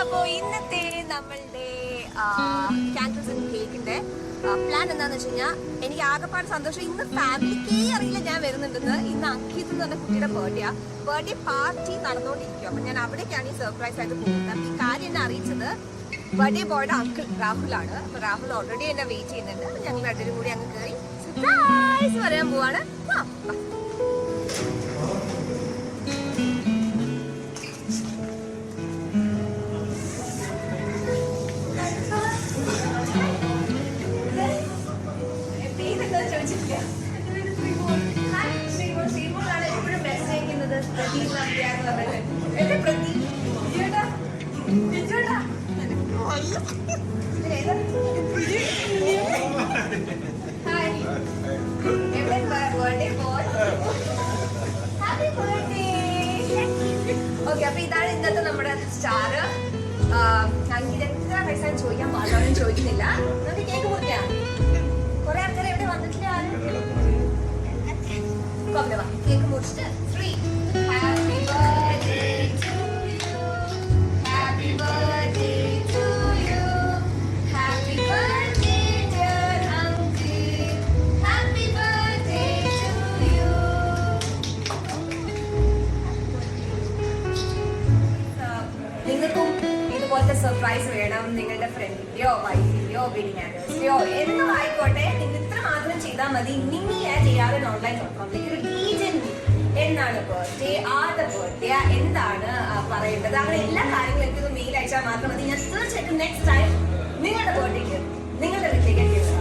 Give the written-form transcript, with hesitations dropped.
അപ്പോ ഇന്നത്തെ നമ്മളുടെ ക്യാൻഡിൽസ് ആൻഡ് കേക്കിന്റെ പ്ലാൻ എന്താന്ന് വെച്ച് കഴിഞ്ഞാൽ എനിക്ക് ആകെപ്പാട് സന്തോഷം. ഇന്ന് ഫാമിലിക്കേ അറിയില്ല ഞാൻ വരുന്നുണ്ടെന്ന്. ഇന്ന് അങ്കിത് എന്ന് പറഞ്ഞ കുട്ടിയുടെ ബർത്ത്ഡേ പാർട്ടി നടന്നുകൊണ്ടിരിക്കും. അപ്പൊ ഞാൻ അവിടേക്കാണ് ഈ സർപ്രൈസ് ആയിട്ട് പോകുന്നത്. അപ്പൊ ഈ കാര്യം എന്നെ അറിയിച്ചത് ബർത്ത്ഡേ ബോയുടെ അങ്കിൾ രാഹുലാണ്. അപ്പൊ രാഹുൽ ഓൾറെഡി എന്നെ വെയിറ്റ് ചെയ്യുന്നുണ്ട്. അപ്പൊ ഞങ്ങൾ രണ്ടുപേരും കൂടി അങ്ങ് കയറി സർപ്രൈസ് പറയാൻ പോവാണ്. ഓക്കെ, അപ്പൊ ഇതാണ് ഇന്നത്തെ നമ്മുടെ സ്റ്റാർ. അങ്ങനെ എത്ര പൈസ ചോദിക്കാൻ പാടാനും ചോദിക്കുന്നില്ല. നമുക്ക് കേക്ക് മുറിക്കാം. കുറെ ആൾക്കാർ എവിടെ വന്നിട്ടില്ല. കേക്ക് മുറിച്ചിട്ട് free. Happy birthday to you, happy birthday to you, happy birthday dear uncle, happy birthday to you. നിങ്ങൾക്കും ഇതുപോലത്തെ സർപ്രൈസ് വേണം. നിങ്ങളുടെ ഫ്രണ്ടിന്റെയോ വൈഫിന്റെയോ വെഡിങ് ആനിവേഴ്സറിയോ എന്തോ ആയിക്കോട്ടെ, നിങ്ങൾ ഇത്ര മാത്രം ചെയ്താൽ മതി. നിങ്ങൾ ചെയ്യാതെ ഓൺലൈൻ എന്നാണ് ബർത്ത്ഡേ, ആരുടെ ബർത്ത്ഡേ, എന്താണ് പറയേണ്ടത്, അങ്ങനെ എല്ലാ കാര്യങ്ങളും എനിക്കൊന്ന് മെയിൽ അയച്ചാൽ മാത്രം മതി. ഞാൻ തീർച്ചയായിട്ടും നെക്സ്റ്റ് ടൈം നിങ്ങളുടെ ബർത്ത്ഡേക്ക് നിങ്ങളുടെ വീട്ടിലേക്ക് എത്തിയത്.